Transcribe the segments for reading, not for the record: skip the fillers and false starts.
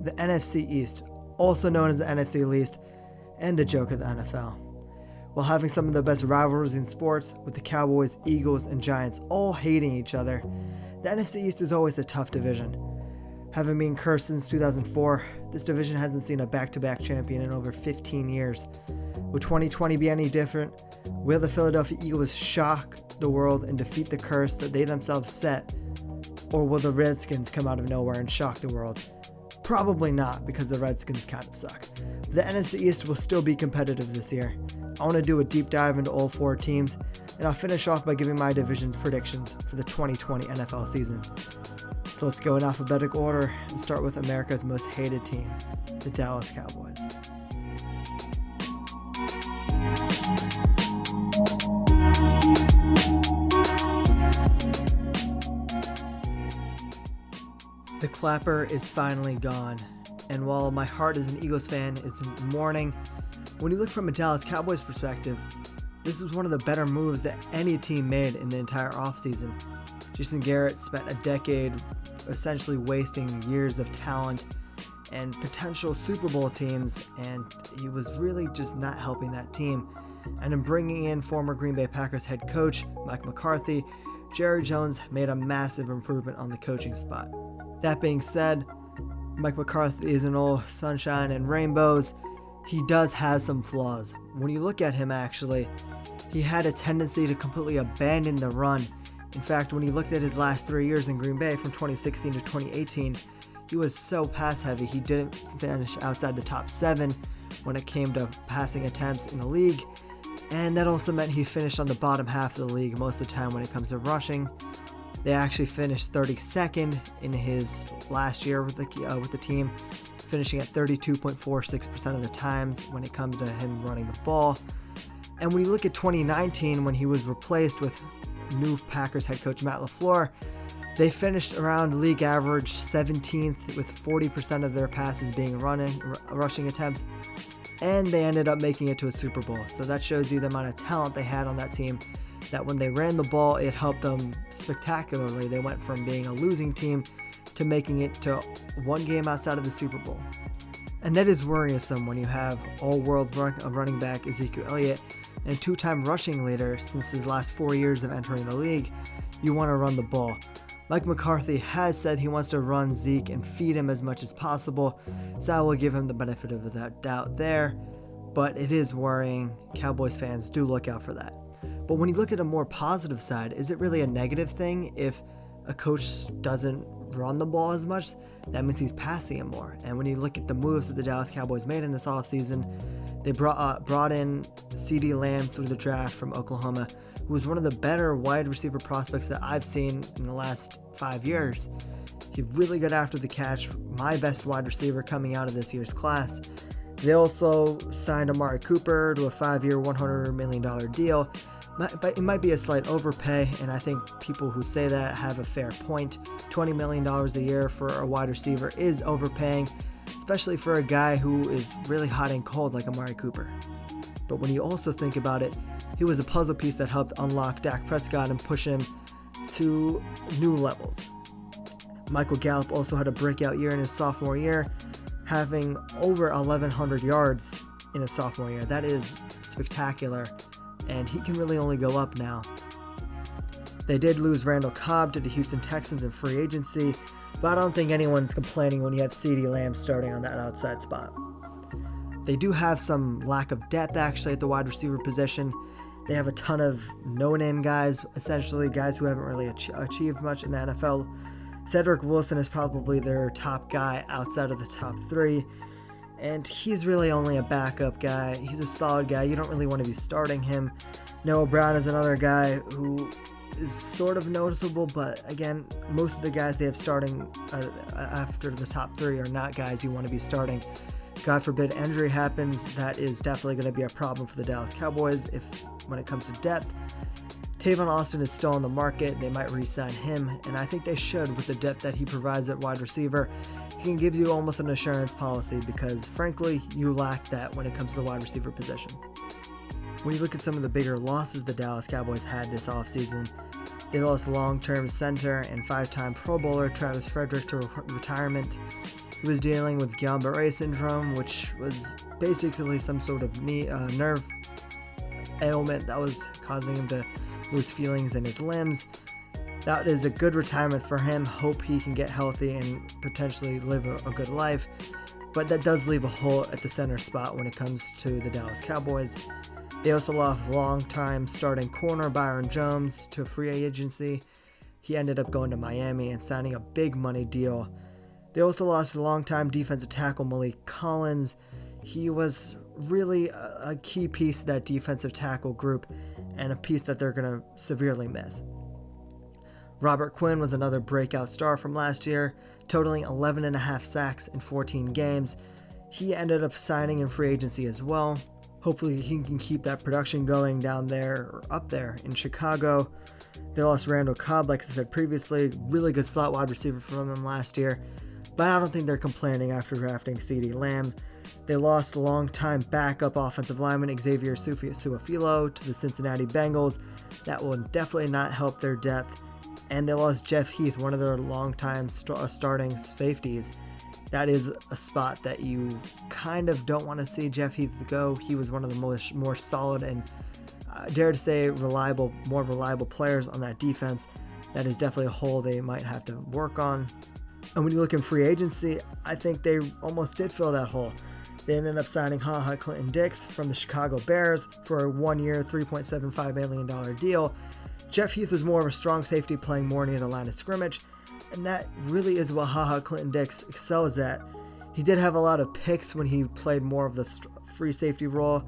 the NFC East, also known as the NFC least, and the joke of the NFL. While having some of the best rivalries in sports, with the Cowboys, Eagles, and Giants all hating each other, the NFC East is always a tough division. Having been cursed since 2004, this division hasn't seen a back-to-back champion in over 15 years. Will 2020 be any different? Will the Philadelphia Eagles shock the world and defeat the curse that they themselves set? Or will the Redskins come out of nowhere and shock the world? Probably not, because the Redskins kind of suck. But the NFC East will still be competitive this year. I want to do a deep dive into all four teams, and I'll finish off by giving my division predictions for the 2020 NFL season. So let's go in alphabetical order and start with America's most hated team, the Dallas Cowboys. The clapper is finally gone, and while my heart as an Eagles fan is in mourning, when you look from a Dallas Cowboys perspective, this was one of the better moves that any team made in the entire offseason. Jason Garrett spent a decade essentially wasting years of talent and potential Super Bowl teams, and he was really just not helping that team. And in bringing in former Green Bay Packers head coach Mike McCarthy, Jerry Jones made a massive improvement on the coaching spot. That being said, Mike McCarthy isn't all sunshine and rainbows. He does have some flaws. When you look at him, actually, he had a tendency to completely abandon the run. In fact, when you looked at his last 3 years in Green Bay from 2016 to 2018, he was so pass heavy. He didn't finish outside the top 7 when it came to passing attempts in the league. And that also meant he finished on the bottom half of the league most of the time when it comes to rushing. They actually finished 32nd in his last year with the team, finishing at 32.46% of the times when it comes to him running the ball. And when you look at 2019, when he was replaced with new Packers head coach Matt LaFleur, they finished around league average 17th with 40% of their passes being rushing attempts, and they ended up making it to a Super Bowl. So that shows you the amount of talent they had on that team, that when they ran the ball, it helped them spectacularly. They went from being a losing team to making it to one game outside of the Super Bowl. And that is worrisome when you have all-world running back Ezekiel Elliott and two-time rushing leader since his last 4 years of entering the league. You want to run the ball. Mike McCarthy has said he wants to run Zeke and feed him as much as possible, so I will give him the benefit of the doubt there, but it is worrying. Cowboys fans, do look out for that. But when you look at a more positive side, is it really a negative thing if a coach doesn't run the ball as much? That means he's passing it more. And when you look at the moves that the Dallas Cowboys made in this offseason, they brought in CeeDee Lamb through the draft from Oklahoma, who was one of the better wide receiver prospects that I've seen in the last 5 years. He really got after the catch, my best wide receiver coming out of this year's class. They also signed Amari Cooper to a 5-year, $100 million deal. But it might be a slight overpay, and I think people who say that have a fair point. $20 million a year for a wide receiver is overpaying, especially for a guy who is really hot and cold like Amari Cooper. But when you also think about it, he was a puzzle piece that helped unlock Dak Prescott and push him to new levels. Michael Gallup also had a breakout year in his sophomore year, having over 1,100 yards in his sophomore year. That is spectacular, and he can really only go up now. They did lose Randall Cobb to the Houston Texans in free agency, but I don't think anyone's complaining when you have CeeDee Lamb starting on that outside spot. They do have some lack of depth actually at the wide receiver position. They have a ton of no-name guys, essentially guys who haven't really achieved much in the NFL. Cedric Wilson is probably their top guy outside of the top 3. And he's really only a backup guy. He's a solid guy. You don't really want to be starting him. Noah Brown is another guy who is sort of noticeable, but again, most of the guys they have starting after the top 3 are not guys you want to be starting. God forbid injury happens, that is definitely going to be a problem for the Dallas Cowboys when it comes to depth. Tavon Austin is still on the market. They might re-sign him, and I think they should with the depth that he provides at wide receiver. He can give you almost an assurance policy because, frankly, you lack that when it comes to the wide receiver position. When you look at some of the bigger losses the Dallas Cowboys had this offseason, they lost long-term center and 5-time Pro Bowler Travis Frederick to retirement. He was dealing with Guillain-Barré syndrome, which was basically some sort of nerve ailment that was causing him to lose feelings in his limbs. That is a good retirement for him. Hope he can get healthy and potentially live a good life. But that does leave a hole at the center spot when it comes to the Dallas Cowboys. They also lost long-time starting corner Byron Jones to free agency. He ended up going to Miami and signing a big money deal. They also lost long-time defensive tackle Malik Collins. He was really a key piece of that defensive tackle group and a piece that they're going to severely miss. Robert Quinn was another breakout star from last year, totaling 11.5 sacks in 14 games. He ended up signing in free agency as well. Hopefully he can keep that production going down there or up there in Chicago. They lost Randall Cobb, like I said previously, really good slot wide receiver from them last year, but I don't think they're complaining after drafting CeeDee Lamb. They lost longtime backup offensive lineman Xavier Su'a-Filo to the Cincinnati Bengals. That will definitely not help their depth. And they lost Jeff Heath, one of their longtime starting safeties. That is a spot that you kind of don't want to see Jeff Heath go. He was one of the more solid and dare to say more reliable players on that defense. That is definitely a hole they might have to work on. And when you look in free agency, I think they almost did fill that hole. They ended up signing HaHa Clinton-Dix from the Chicago Bears for a 1-year, $3.75 million deal. Jeff Heath was more of a strong safety, playing more near the line of scrimmage, and that really is what HaHa Clinton-Dix excels at. He did have a lot of picks when he played more of the free safety role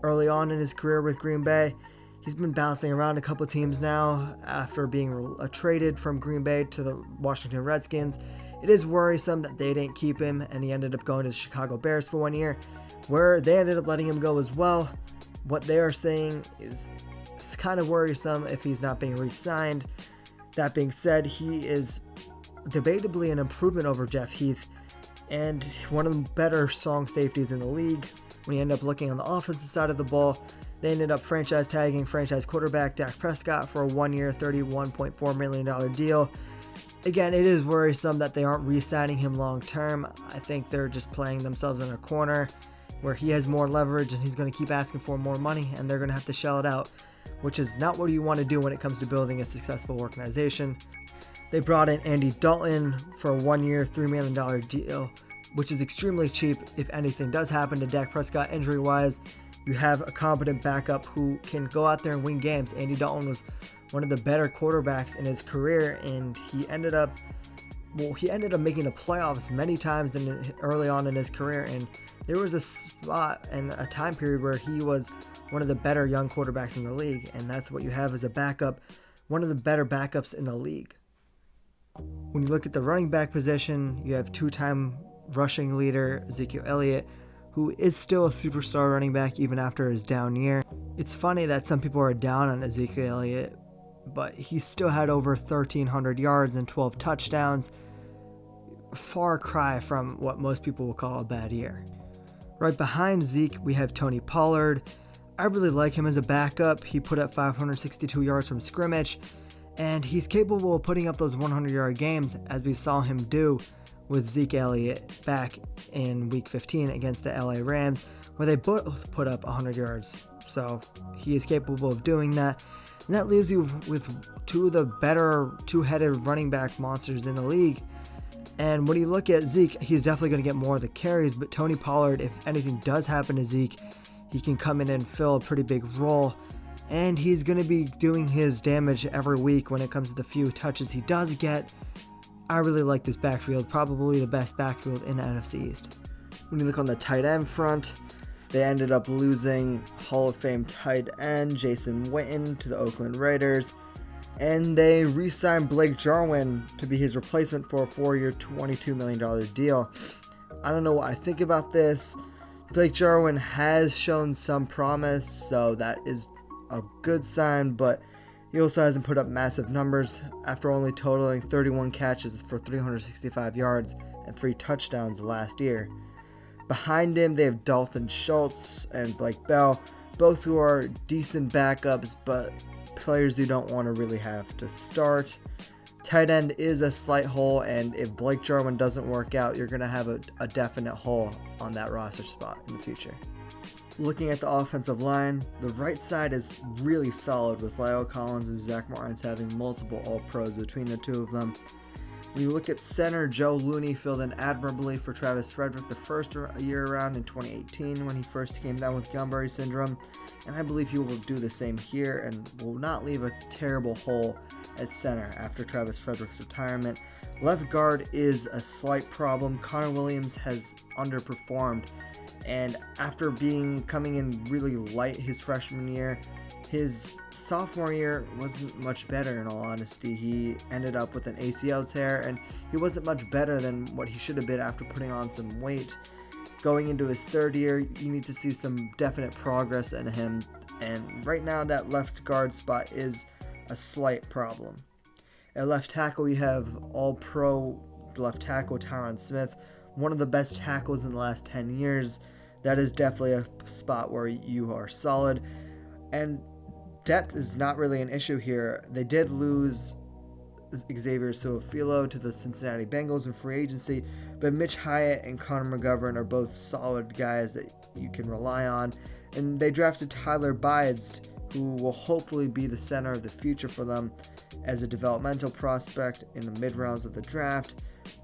early on in his career with Green Bay. He's been bouncing around a couple teams now after being traded from Green Bay to the Washington Redskins. It is worrisome that they didn't keep him, and he ended up going to the Chicago Bears for 1 year, where they ended up letting him go as well. What they are saying is it's kind of worrisome if he's not being re-signed. That being said, he is debatably an improvement over Jeff Heath and one of the better strong safeties in the league. When you end up looking on the offensive side of the ball, they ended up franchise tagging franchise quarterback Dak Prescott for a 1-year, $31.4 million deal. Again, it is worrisome that they aren't re-signing him long term. I think they're just playing themselves in a corner where he has more leverage and he's going to keep asking for more money and they're going to have to shell it out, which is not what you want to do when it comes to building a successful organization. They brought in Andy Dalton for a 1-year, $3 million deal, which is extremely cheap. If anything does happen to Dak Prescott injury-wise, you have a competent backup who can go out there and win games. Andy Dalton was one of the better quarterbacks in his career, and he ended up making the playoffs many times early on in his career, and there was a spot and a time period where he was one of the better young quarterbacks in the league, and that's what you have as a backup, one of the better backups in the league. When you look at the running back position, you have two-time rushing leader Ezekiel Elliott, who is still a superstar running back even after his down year. It's funny that some people are down on Ezekiel Elliott, but he still had over 1,300 yards and 12 touchdowns. Far cry from what most people will call a bad year. Right behind Zeke, we have Tony Pollard. I really like him as a backup. He put up 562 yards from scrimmage, and he's capable of putting up those 100-yard games, as we saw him do with Zeke Elliott back in Week 15 against the LA Rams, where they both put up 100 yards. So he is capable of doing that. And that leaves you with two of the better two-headed running back monsters in the league. And when you look at Zeke, he's definitely going to get more of the carries, but Tony Pollard, if anything does happen to Zeke, he can come in and fill a pretty big role. And he's going to be doing his damage every week when it comes to the few touches he does get. I really like this backfield, probably the best backfield in the NFC East. When you look on the tight end front, they ended up losing Hall of Fame tight end Jason Witten to the Oakland Raiders, and they re-signed Blake Jarwin to be his replacement for a 4-year, $22 million deal. I don't know what I think about this. Blake Jarwin has shown some promise, so that is a good sign, but he also hasn't put up massive numbers after only totaling 31 catches for 365 yards and 3 touchdowns last year. Behind him, they have Dalton Schultz and Blake Bell, both who are decent backups, but players you don't want to really have to start. Tight end is a slight hole, and if Blake Jarwin doesn't work out, you're going to have a definite hole on that roster spot in the future. Looking at the offensive line, the right side is really solid with La'el Collins and Zach Martins having multiple All-Pros between the two of them. When you look at center, Joe Looney filled in admirably for Travis Frederick the first year around in 2018 when he first came down with Guillain-Barré syndrome, and I believe he will do the same here and will not leave a terrible hole at center after Travis Frederick's retirement. Left guard is a slight problem. Connor Williams has underperformed, and after coming in really light his freshman year, his sophomore year wasn't much better in all honesty. He ended up with an ACL tear, and he wasn't much better than what he should have been after putting on some weight. Going into his third year, you need to see some definite progress in him, and right now that left guard spot is a slight problem. At left tackle, you have All-Pro left tackle Tyron Smith, one of the best tackles in the last 10 years. That is definitely a spot where you are solid, and depth is not really an issue here. They did lose Xavier Su'a-Filo to the Cincinnati Bengals in free agency, but Mitch Hyatt and Connor McGovern are both solid guys that you can rely on, and they drafted Tyler Bides, who will hopefully be the center of the future for them as a developmental prospect in the mid-rounds of the draft.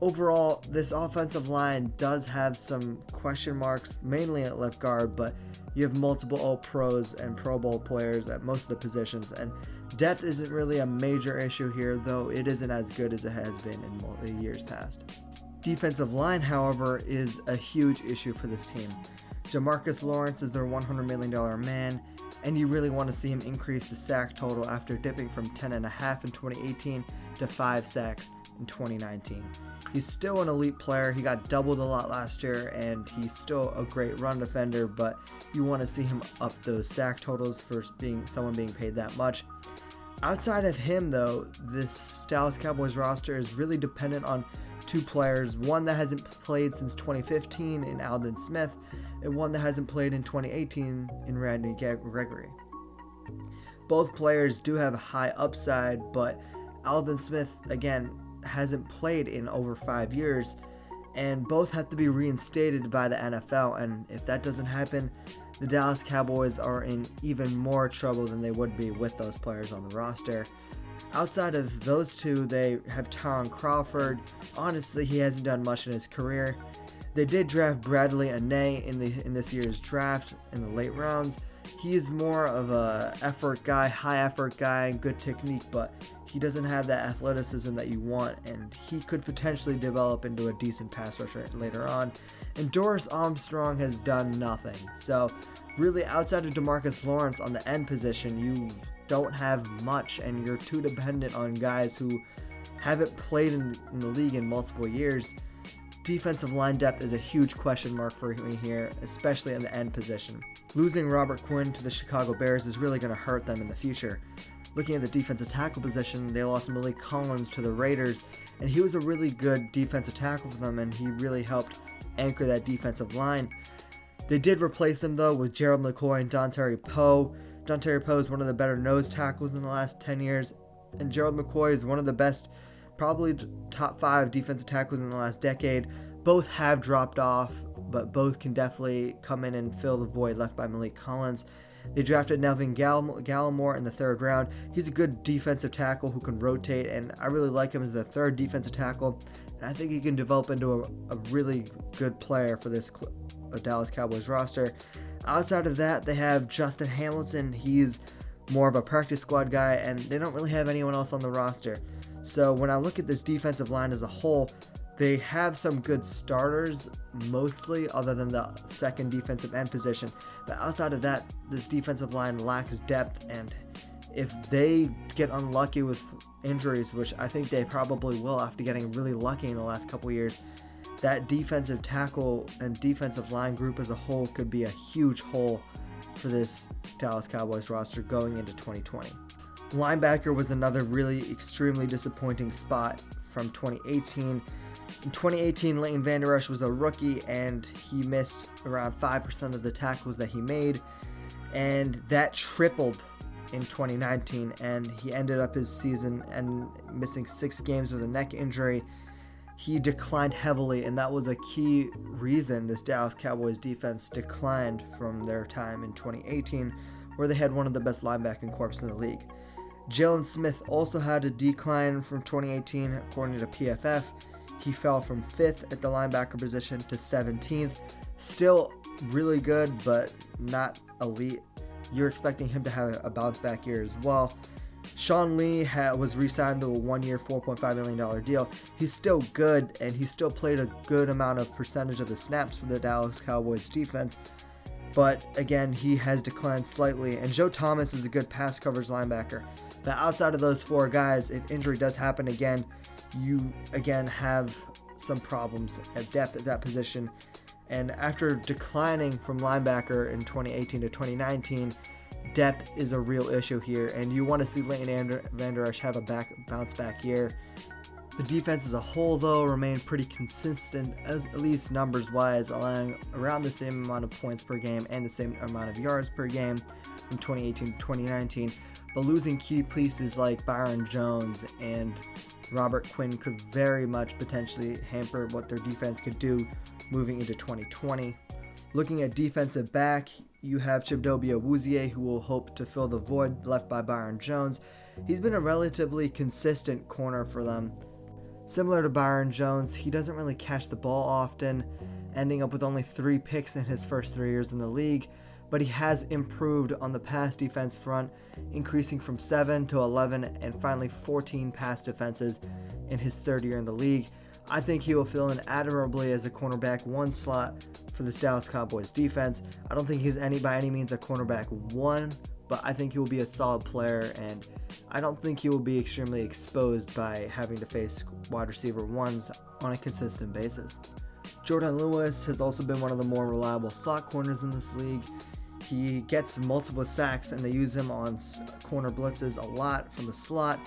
Overall, this offensive line does have some question marks, mainly at left guard, but you have multiple All-Pros and Pro Bowl players at most of the positions, and depth isn't really a major issue here, though it isn't as good as it has been in years past. Defensive line, however, is a huge issue for this team. Demarcus Lawrence is their $100 million man, and you really want to see him increase the sack total after dipping from 10.5 in 2018 to 5 sacks in 2019. He's still an elite player. He got doubled a lot last year, and he's still a great run defender, but you want to see him up those sack totals for someone being paid that much. Outside of him, though, this Dallas Cowboys roster is really dependent on two players, one that hasn't played since 2015 in Aldon Smith, and one that hasn't played in 2018 in Randy Gregory. Both players do have a high upside, but Aldon Smith, again, hasn't played in over 5 years, and both have to be reinstated by the NFL, and if that doesn't happen, the Dallas Cowboys are in even more trouble than they would be with those players on the roster. Outside of those two, they have Tyron Crawford. Honestly, he hasn't done much in his career. They did draft Bradley Anae in this year's draft in the late rounds. He is more of a effort guy, high effort guy, good technique, but he doesn't have that athleticism that you want, and he could potentially develop into a decent pass rusher later on. And Doris Armstrong has done nothing. So really, outside of DeMarcus Lawrence on the end position, you don't have much, and you're too dependent on guys who haven't played in the league in multiple years. Defensive line depth is a huge question mark for me here, especially in the end position. Losing Robert Quinn to the Chicago Bears is really going to hurt them in the future. Looking at the defensive tackle position, they lost Malik Collins to the Raiders, and he was a really good defensive tackle for them, and he really helped anchor that defensive line. They did replace him, though, with Gerald McCoy and Dontari Poe. Dontari Poe is one of the better nose tackles in the last 10 years, and Gerald McCoy is one of the best, probably top 5 defensive tackles in the last decade. Both have dropped off, but both can definitely come in and fill the void left by Malik Collins. They drafted Nelvin Gallimore in the 3rd round. He's a good defensive tackle who can rotate, and I really like him as the 3rd defensive tackle, and I think he can develop into a really good player for this Dallas Cowboys roster. Outside of that, they have Justin Hamilton. He's more of a practice squad guy, and they don't really have anyone else on the roster. So when I look at this defensive line as a whole, they have some good starters, mostly, other than the 2nd defensive end position. But outside of that, this defensive line lacks depth, and if they get unlucky with injuries, which I think they probably will after getting really lucky in the last couple years, that defensive tackle and defensive line group as a whole could be a huge hole for this Dallas Cowboys roster going into 2020. Linebacker was another really extremely disappointing spot from 2018. In 2018, Leighton Vander Esch was a rookie, and he missed around 5% of the tackles that he made, and that tripled in 2019, and he ended up his season and missing 6 games with a neck injury. He declined heavily, and that was a key reason this Dallas Cowboys defense declined from their time in 2018, where they had one of the best linebacking corps in the league. Jalen Smith also had a decline from 2018, according to PFF. He fell from 5th at the linebacker position to 17th. Still really good, but not elite. You're expecting him to have a bounce back year as well. Sean Lee was re-signed to a 1-year, $4.5 million deal. He's still good, and he still played a good amount of percentage of the snaps for the Dallas Cowboys defense. But again, he has declined slightly. And Joe Thomas is a good pass coverage linebacker. But outside of those 4 guys, if injury does happen again, you again have some problems at depth at that position. And after declining from linebacker in 2018 to 2019, depth is a real issue here, and you want to see Leighton Vander Esch have a bounce back year. The defense as a whole, though, remained pretty consistent, at least numbers-wise, allowing around the same amount of points per game and the same amount of yards per game from 2018 to 2019. But losing key pieces like Byron Jones and Robert Quinn could very much potentially hamper what their defense could do moving into 2020. Looking at defensive back, you have Chidobe Awuzie, who will hope to fill the void left by Byron Jones. He's been a relatively consistent corner for them. Similar to Byron Jones, he doesn't really catch the ball often, ending up with only 3 picks in his first 3 years in the league, but he has improved on the pass defense front, increasing from 7 to 11 and finally 14 pass defenses in his 3rd year in the league. I think he will fill in admirably as a cornerback 1 slot for this Dallas Cowboys defense. I don't think he's by any means a cornerback 1, but I think he will be a solid player, and I don't think he will be extremely exposed by having to face wide receiver 1s on a consistent basis. Jordan Lewis has also been one of the more reliable slot corners in this league. He gets multiple sacks, and they use him on corner blitzes a lot from the slot.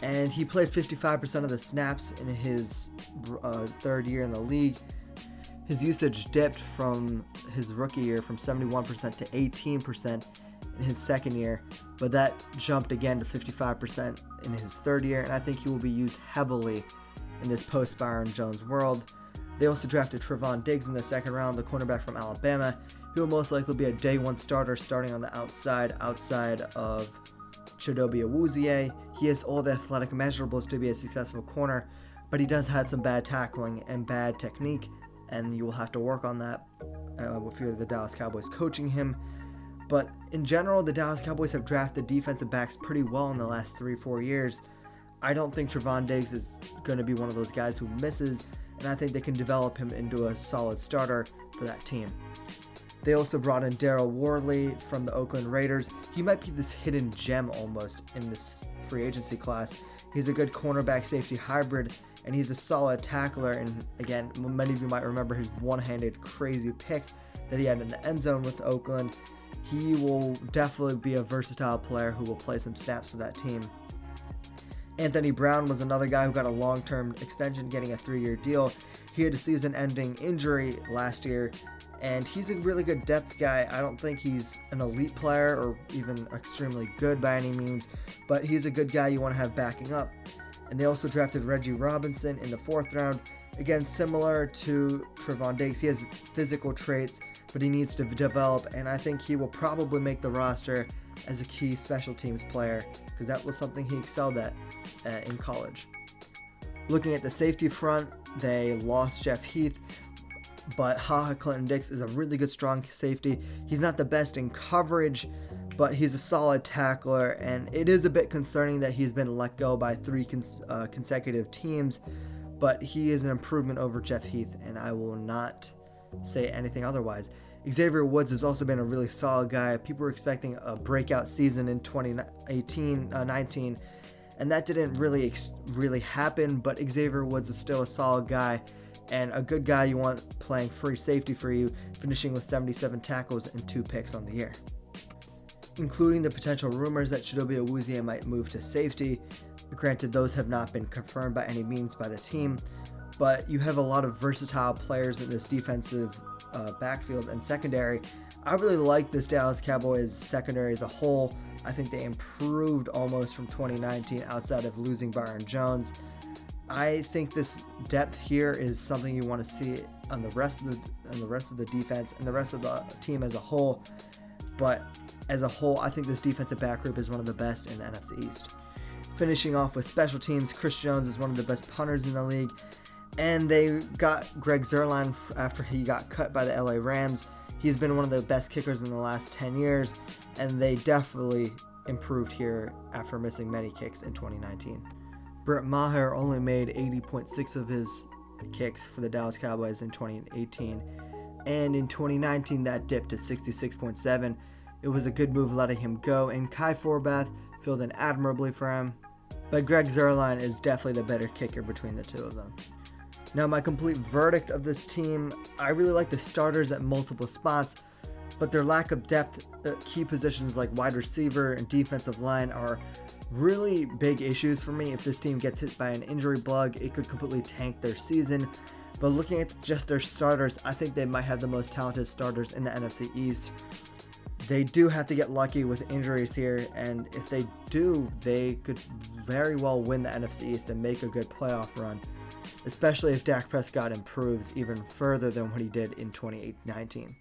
And he played 55% of the snaps in his 3rd year in the league. His usage dipped from his rookie year from 71% to 18% in his 2nd year, but that jumped again to 55% in his 3rd year, and I think he will be used heavily in this post-Byron Jones world. They also drafted Trevon Diggs in the 2nd round, the cornerback from Alabama. He will most likely be a day 1 starter starting on the outside of Chidobe Awuzie. He has all the athletic measurables to be a successful corner, but he does have some bad tackling and bad technique, and you will have to work on that if you're the Dallas Cowboys coaching him. But in general, the Dallas Cowboys have drafted defensive backs pretty well in the last 3-4 years. I don't think Trevon Diggs is going to be one of those guys who misses, and I think they can develop him into a solid starter for that team. They also brought in Daryl Worley from the Oakland Raiders. He might be this hidden gem almost in this free agency class. He's a good cornerback safety hybrid, and he's a solid tackler. And again, many of you might remember his one-handed crazy pick that he had in the end zone with Oakland. He will definitely be a versatile player who will play some snaps for that team. Anthony Brown was another guy who got a long-term extension, getting a 3-year deal. He had a season-ending injury last year, and he's a really good depth guy. I don't think he's an elite player or even extremely good by any means, but he's a good guy you want to have backing up. And they also drafted Reggie Robinson in the 4th round. Again, similar to Trevon Diggs, he has physical traits, but he needs to develop, and I think he will probably make the roster as a key special teams player, because that was something he excelled at in college. Looking at the safety front, they lost Jeff Heath, but Clinton Dix is a really good strong safety. He's not the best in coverage, but he's a solid tackler, and it is a bit concerning that he's been let go by 3 consecutive teams, but he is an improvement over Jeff Heath, and I will not say anything otherwise. Xavier Woods has also been a really solid guy. People were expecting a breakout season in 2019, and that didn't really happen, but Xavier Woods is still a solid guy and a good guy you want playing free safety for you, finishing with 77 tackles and 2 picks on the year. Including the potential rumors that Chidobe Awuzie might move to safety. Granted, those have not been confirmed by any means by the team, but you have a lot of versatile players in this defensive backfield and secondary. I really like this Dallas Cowboys secondary as a whole. I think they improved almost from 2019 outside of losing Byron Jones. I think this depth here is something you want to see on the rest of the defense and the rest of the team as a whole. But as a whole, I think this defensive back group is one of the best in the NFC East. Finishing off with special teams, Chris Jones is one of the best punters in the league, and they got Greg Zuerlein after he got cut by the LA Rams. He's been one of the best kickers in the last 10 years, and they definitely improved here after missing many kicks in 2019. Brett Maher only made 80.6 of his kicks for the Dallas Cowboys in 2018, and in 2019 that dipped to 66.7. It was a good move letting him go, and Kai Forbath filled in admirably for him, but Greg Zuerlein is definitely the better kicker between the two of them. Now, my complete verdict of this team, I really like the starters at multiple spots, but their lack of depth at key positions like wide receiver and defensive line are really big issues for me. If this team gets hit by an injury bug, it could completely tank their season. But looking at just their starters, I think they might have the most talented starters in the NFC East. They do have to get lucky with injuries here, and if they do, they could very well win the NFC East and make a good playoff run, especially if Dak Prescott improves even further than what he did in 2019.